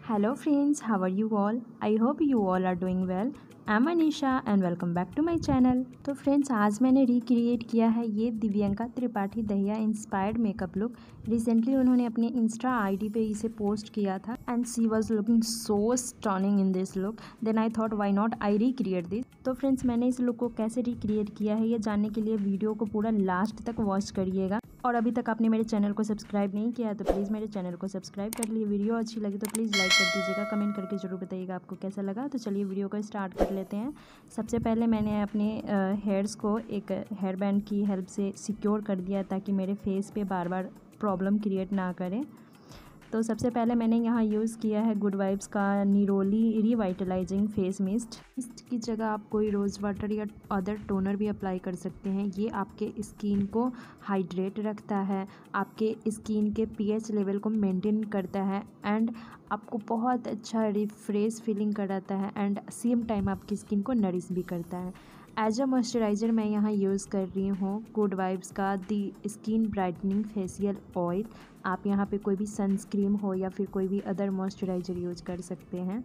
Hello friends, how are you all? I hope you all are doing well. I'm Manisha and welcome back to my channel. तो friends आज मैंने recreate किया है ये Divyanka Tripathi Dahiya inspired makeup look. Recently उन्होंने अपने insta ID पे इसे पोस्ट किया था and she was looking so stunning in this look. Then I thought why not I recreate this. तो फ्रेंड्स मैंने इस लुक को कैसे रिक्रिएट किया है ये जानने के लिए वीडियो को पूरा लास्ट तक वॉच करिएगा। और अभी तक आपने मेरे चैनल को सब्सक्राइब नहीं किया है तो प्लीज़ मेरे चैनल को सब्सक्राइब कर लिए। वीडियो अच्छी लगी तो प्लीज़ लाइक कर दीजिएगा, कमेंट करके ज़रूर बताइएगा आपको कैसा लगा। तो चलिए वीडियो को स्टार्ट कर लेते हैं। सबसे पहले मैंने अपने हेयर्स को एक हेयर बैंड की हेल्प से सिक्योर कर दिया ताकि मेरे फेस पे बार बार प्रॉब्लम क्रिएट ना करें। तो सबसे पहले मैंने यहाँ यूज़ किया है गुड वाइब्स का निरोली रिवाइटलाइजिंग फेस मिस्ट। मिस्ट की जगह आप कोई रोज़ वाटर या अदर टोनर भी अप्लाई कर सकते हैं। ये आपके स्किन को हाइड्रेट रखता है, आपके स्किन के पीएच लेवल को मेंटेन करता है एंड आपको बहुत अच्छा रिफ्रेश फीलिंग कराता है एंड सेम टाइम आपकी स्किन को नरिश भी करता है। एज अ मॉइस्चराइज़र मैं यहाँ यूज़ कर रही हूँ गुड वाइब्स का दी स्किन ब्राइटनिंग फेशियल ऑयल। आप यहाँ पे कोई भी सनस्क्रीन हो या फिर कोई भी अदर मॉइस्चराइज़र यूज़ कर सकते हैं।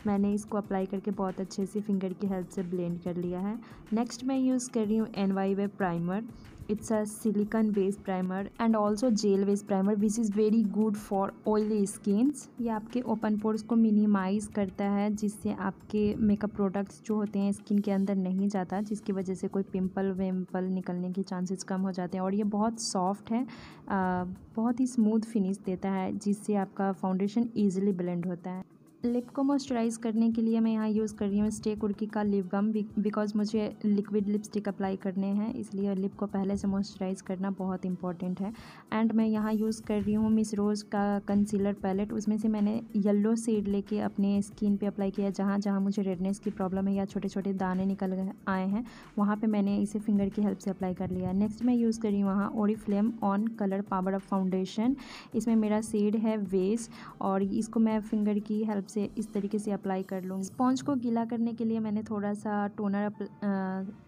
मैंने इसको अप्लाई करके बहुत अच्छे से फिंगर की हेल्प से ब्लेंड कर लिया है। नेक्स्ट मैं यूज़ कर रही हूँ Nybae primer. It's a silicon based primer and also gel based primer which is very good for oily skins. ये आपके ओपन पोर्स को मिनिमाइज़ करता है जिससे आपके मेकअप प्रोडक्ट्स जो होते हैं स्किन के अंदर नहीं जाता, जिसकी वजह से कोई पिंपल विम्पल निकलने के चांसेस कम हो जाते हैं। और ये बहुत सॉफ्ट है, बहुत ही स्मूथ फिनिश देता है जिससे आपका फाउंडेशन ईजिली ब्लेंड होता है। लिप को मॉइस्चराइज़ करने के लिए मैं यहाँ यूज़ कर रही हूँ क्विर्की का लिप बाम बिकॉज मुझे लिक्विड लिपस्टिक अप्लाई करने हैं, इसलिए लिप को पहले से मॉइस्चराइज़ करना बहुत इंपॉर्टेंट है। एंड मैं यहाँ यूज़ कर रही हूँ मिस रोज़ का कंसीलर पैलेट। उसमें से मैंने येलो शेड लेके अपने स्किन पे अप्लाई किया। जहाँ जहाँ मुझे रेडनेस की प्रॉब्लम है या छोटे छोटे दाने निकल आए हैं वहाँ पर मैंने इसे फिंगर की हेल्प से अप्लाई कर लिया। नेक्स्ट मैं यूज़ कर रही हूँ वहाँ Oriflame on colour power up foundation. इसमें मेरा शेड है वेज और इसको मैं फिंगर की हेल्प से इस तरीके से अप्लाई कर लूँगी। स्पॉन्ज को गीला करने के लिए मैंने थोड़ा सा टोनर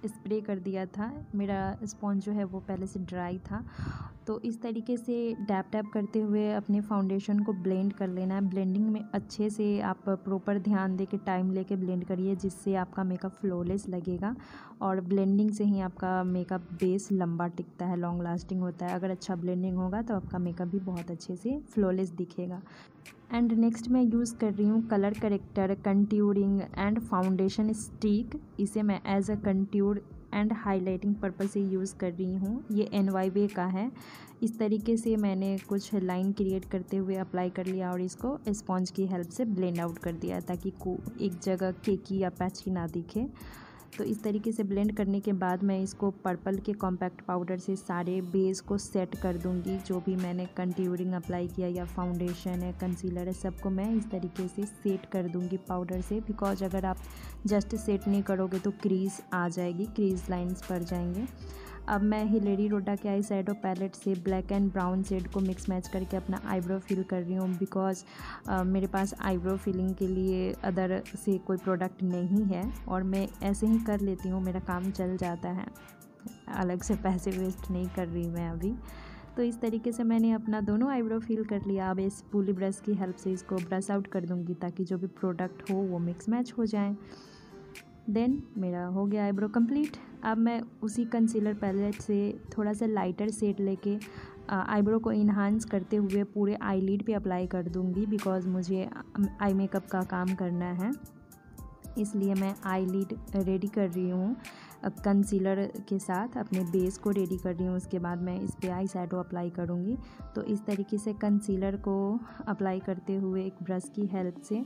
स्प्रे कर दिया था। मेरा स्पॉन्ज जो है वो पहले से ड्राई था, तो इस तरीके से डैप डैप करते हुए अपने फाउंडेशन को ब्लेंड कर लेना है। ब्लेंडिंग में अच्छे से आप प्रॉपर ध्यान दे के टाइम लेके ब्लेंड करिए जिससे आपका मेकअप फ्लॉलेस लगेगा और ब्लेंडिंग से ही आपका मेकअप बेस लंबा टिकता है, लॉन्ग लास्टिंग होता है। अगर अच्छा ब्लेंडिंग होगा तो आपका मेकअप भी बहुत अच्छे से फ्लॉलेस दिखेगा। एंड नेक्स्ट मैं यूज़ कर रही हूँ colour corrector contouring and foundation stick. इसे मैं as a contour and highlighting purpose से यूज़ कर रही हूँ। ये Nybae का है। इस तरीके से मैंने कुछ लाइन क्रिएट करते हुए अप्लाई कर लिया और इसको स्पॉन्ज की हेल्प से ब्लेंड आउट कर दिया ताकि एक जगह केकी या पैची ना दिखे। तो इस तरीके से ब्लेंड करने के बाद मैं इसको पर्पल के कॉम्पैक्ट पाउडर से सारे बेस को सेट कर दूंगी। जो भी मैंने कंट्यूरिंग अप्लाई किया या फाउंडेशन है, कंसीलर है, सबको मैं इस तरीके से सेट कर दूंगी पाउडर से। बिकॉज अगर आप जस्ट सेट नहीं करोगे तो क्रीज आ जाएगी, क्रीज लाइंस पड़ जाएंगे। अब मैं हिलेरी रोडा के eyeshadow पैलेट से ब्लैक एंड ब्राउन शेड को मिक्स मैच करके अपना आईब्रो फिल कर रही हूँ। बिकॉज मेरे पास आईब्रो फिलिंग के लिए अदर से कोई प्रोडक्ट नहीं है और मैं ऐसे ही कर लेती हूँ, मेरा काम चल जाता है, अलग से पैसे वेस्ट नहीं कर रही मैं अभी। तो इस तरीके से मैंने अपना दोनों आईब्रो फिल कर लिया। अब इस पूली ब्रश की हेल्प से इसको ब्रश आउट कर दूँगी ताकि जो भी प्रोडक्ट हो वो मिक्स मैच हो जाए। देन मेरा हो गया आईब्रो कंप्लीट। अब मैं उसी कंसीलर पैलेट से थोड़ा सा लाइटर शेड लेके आईब्रो को इन्हांस करते हुए पूरे आईलिड पे अप्लाई कर दूंगी। बिकॉज मुझे आई मेकअप का काम करना है, इसलिए मैं आईलिड रेडी कर रही हूँ कंसीलर के साथ, अपने बेस को रेडी कर रही हूँ। उसके बाद मैं इस पर eyeshadow अप्लाई करूँगी। तो इस तरीके से कंसीलर को अप्लाई करते हुए एक ब्रश की हेल्प से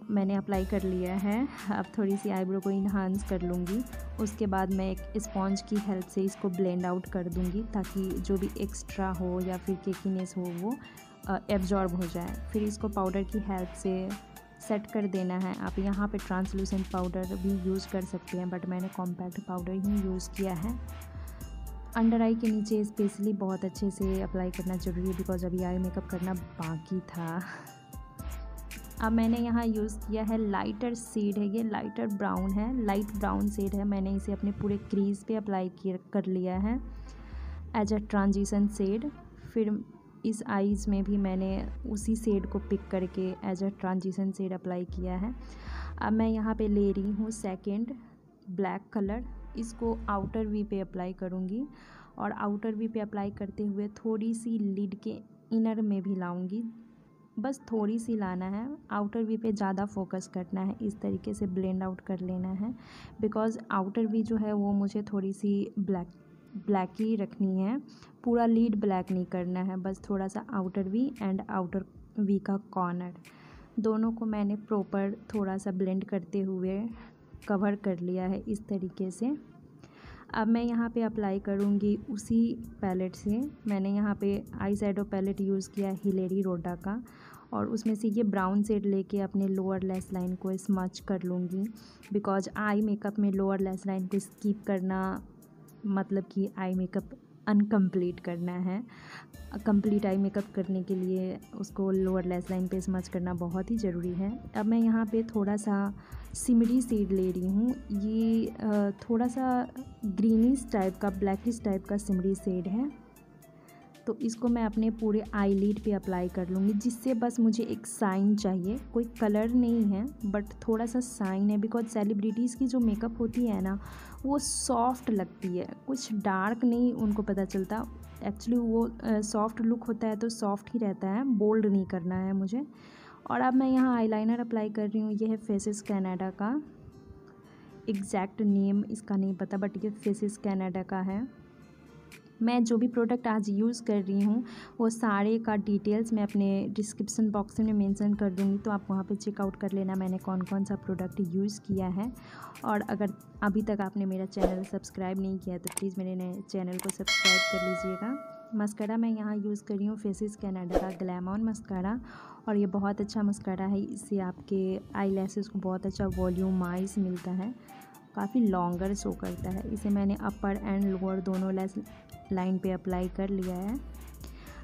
मैंने अप्लाई कर लिया है। अब थोड़ी सी आईब्रो को इन्हांस कर लूँगी। उसके बाद मैं एक स्पॉन्ज की हेल्प से इसको ब्लेंड आउट कर दूँगी ताकि जो भी एक्स्ट्रा हो या फिर केकीनेस हो वो एब्जॉर्ब हो जाए। फिर इसको पाउडर की हेल्प से सेट कर देना है। आप यहाँ पे ट्रांसलूसेंट पाउडर भी यूज़ कर सकते हैं बट मैंने कॉम्पैक्ट पाउडर ही यूज़ किया है। अंडर आई के नीचे स्पेशली बहुत अच्छे से अप्लाई करना ज़रूरी है बिकॉज अभी आई मेकअप करना बाकी था। अब मैंने यहाँ यूज़ किया है लाइटर शेड है, ये लाइटर ब्राउन है, लाइट ब्राउन शेड है। मैंने इसे अपने पूरे क्रीज पे अप्लाई कर लिया है एज अ ट्रांजिशन शेड। फिर इस आईज़ में भी मैंने उसी शेड को पिक करके as a transition shade apply किया है। अब मैं यहाँ पे ले रही हूँ सेकंड ब्लैक कलर, इसको आउटर वी पे अप्लाई करूँगी और आउटर वी पे अप्लाई करते हुए थोड़ी सी लिड के इनर में भी लाऊंगी, बस थोड़ी सी लाना है, आउटर वी पे ज़्यादा फोकस करना है, इस तरीके से ब्लेंड आउट कर लेना है। बिकॉज़ आउटर वी जो है वो मुझे थोड़ी सी ब्लैक ही रखनी है, पूरा लीड ब्लैक नहीं करना है, बस थोड़ा सा outer we and outer we का कॉर्नर दोनों को मैंने प्रॉपर थोड़ा सा ब्लेंड करते हुए कवर कर लिया है इस तरीके से। अब मैं यहाँ पे अप्लाई करूँगी उसी पैलेट से। मैंने यहाँ पे आई शैडो पैलेट यूज़ किया हिलेरी रोडा का और उसमें से ये ब्राउन शेड लेके अपने लोअर लैश लाइन को स्मच कर लूँगी। बिकॉज आई मेकअप में लोअर लैश लाइन को स्किप करना मतलब कि आई मेकअप अनकम्प्लीट करना है। कंप्लीट आई मेकअप करने के लिए उसको लोअर लैश लाइन पे स्मच करना बहुत ही ज़रूरी है। अब मैं यहाँ पे थोड़ा सा सिमरी शेड ले रही हूँ, ये थोड़ा सा ग्रीनिश टाइप का ब्लैकिश टाइप का सिमरी शेड है, तो इसको मैं अपने पूरे आईलिड पे अप्लाई कर लूँगी, जिससे बस मुझे एक साइन चाहिए, कोई कलर नहीं है बट थोड़ा सा साइन है। बिकॉज सेलिब्रिटीज़ की जो मेकअप होती है ना वो सॉफ्ट लगती है, कुछ डार्क नहीं उनको पता चलता, एक्चुअली वो सॉफ्ट लुक होता है तो सॉफ्ट ही रहता है, बोल्ड नहीं करना है मुझे। और अब मैं यहाँ आईलाइनर अप्लाई कर रही हूँ, ये है फेसेस कनाडा का, एग्जैक्ट नेम इसका नहीं पता बट ये फेसेस कनाडा का है। मैं जो भी प्रोडक्ट आज यूज़ कर रही हूँ वो सारे का डिटेल्स मैं अपने डिस्क्रिप्शन बॉक्स में मेंशन कर दूँगी, तो आप वहाँ पे चेकआउट कर लेना मैंने कौन कौन सा प्रोडक्ट यूज़ किया है। और अगर अभी तक आपने मेरा चैनल सब्सक्राइब नहीं किया तो प्लीज़ मेरे नए चैनल को सब्सक्राइब कर लीजिएगा। मस्कारा मैं यहाँ यूज़ कर रही हूँ फेसेस कनाडा का ग्लैमोन मस्कारा, और ये बहुत अच्छा मस्कारा है, इससे आपके आई लैशेज़ को बहुत अच्छा वॉल्यूमाइज मिलता है, काफ़ी लॉन्गर शो करता है। इसे मैंने अपर एंड लोअर दोनों लैश लाइन पे अप्लाई कर लिया है।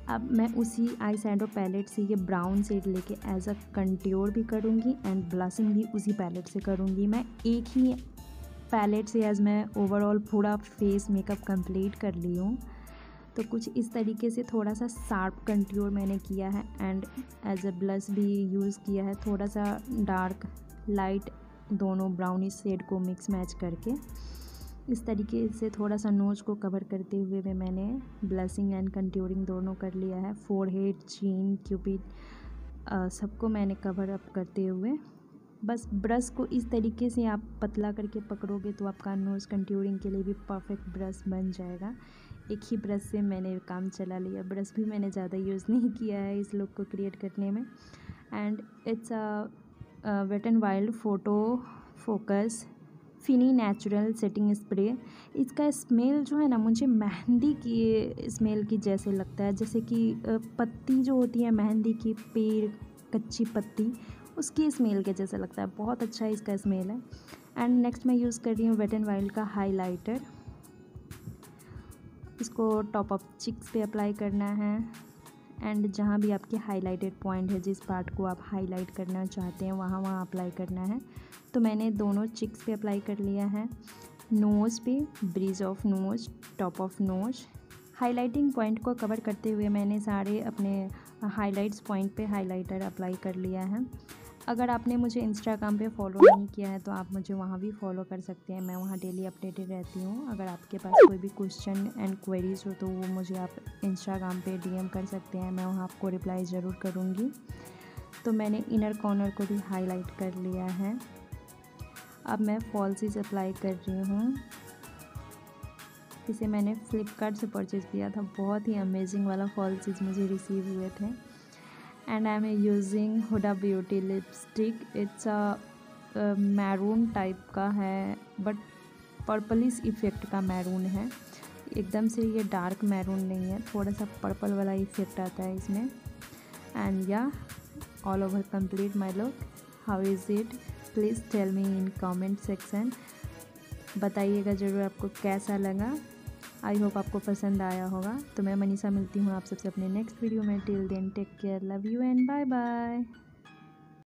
अब मैं उसी आई शैडो पैलेट से ये ब्राउन शेड लेके एज अ कंट्योर भी करूँगी एंड ब्लशिंग भी उसी पैलेट से करूँगी। मैं एक ही पैलेट से एज मैं ओवरऑल पूरा फेस मेकअप कंप्लीट कर ली हूँ, तो कुछ इस तरीके से थोड़ा सा शार्प कंट्योर मैंने किया है एंड एज अ ब्लश भी यूज़ किया है, थोड़ा सा डार्क लाइट दोनों ब्राउनिश शेड को मिक्स मैच करके इस तरीके से थोड़ा सा नोज़ को कवर करते हुए भी मैंने ब्लशिंग एंड कंट्योरिंग दोनों कर लिया है। फोरहेड, चीन, क्यूपिड सबको मैंने कवर अप करते हुए, बस ब्रश को इस तरीके से आप पतला करके पकड़ोगे तो आपका नोज़ कंट्योरिंग के लिए भी परफेक्ट ब्रश बन जाएगा। एक ही ब्रश से मैंने काम चला लिया, ब्रश भी मैंने ज़्यादा यूज़ नहीं किया है इस लुक को क्रिएट करने में। And it's a wet and wild photo focus finish natural setting spray. इसका स्मेल जो है ना मुझे मेहंदी की स्मेल की जैसे लगता है, जैसे कि पत्ती जो होती है मेहंदी की, पेड़ कच्ची पत्ती, उसकी स्मेल के जैसा लगता है, बहुत अच्छा इसका स्मेल है। एंड नेक्स्ट मैं यूज़ कर रही हूँ वेट एंड वाइल्ड का हाइलाइटर, इसको टॉप ऑफ चिक्स पे अप्लाई करना है एंड जहाँ भी आपके हाइलाइटेड पॉइंट है, जिस पार्ट को आप हाईलाइट करना चाहते हैं वहाँ अप्लाई करना है। तो मैंने दोनों चिक्स पे अप्लाई कर लिया है, नोज़ पे, bridge of nose, top of nose. Highlighting point को कवर करते हुए मैंने सारे अपने हाइलाइट्स पॉइंट पे हाइलाइटर अप्लाई कर लिया है। अगर आपने मुझे इंस्टाग्राम पे फॉलो नहीं किया है तो आप मुझे वहाँ भी फॉलो कर सकते हैं, मैं वहाँ डेली अपडेटेड रहती हूँ। अगर आपके पास कोई भी क्वेश्चन एंड क्वेरीज हो तो वो मुझे आप इंस्टाग्राम पे डीएम कर सकते हैं, मैं वहाँ आपको रिप्लाई ज़रूर करूँगी। तो मैंने इनर कॉर्नर को भी हाईलाइट कर लिया है। अब मैं फॉल्सीज अप्लाई कर रही हूँ, इसे मैंने फ्लिपकार्ट से परचेज़ किया था, बहुत ही अमेजिंग वाला फॉल्सीज मुझे रिसीव हुए थे। And I am using Huda beauty lipstick, it's a maroon type का है बट पर्पलिश इफ़ेक्ट का मैरून है, एकदम से ये डार्क मैरून नहीं है, थोड़ा सा पर्पल वाला इफ़ेक्ट आता है इसमें। एंड या all over complete my look, how is it, please tell me in comment section, बताइएगा ज़रूर आपको कैसा लगा। आई होप आपको पसंद आया होगा। तो मैं मनीषा मिलती हूँ आप सबसे अपने नेक्स्ट वीडियो में। Till then take care, love you and bye bye.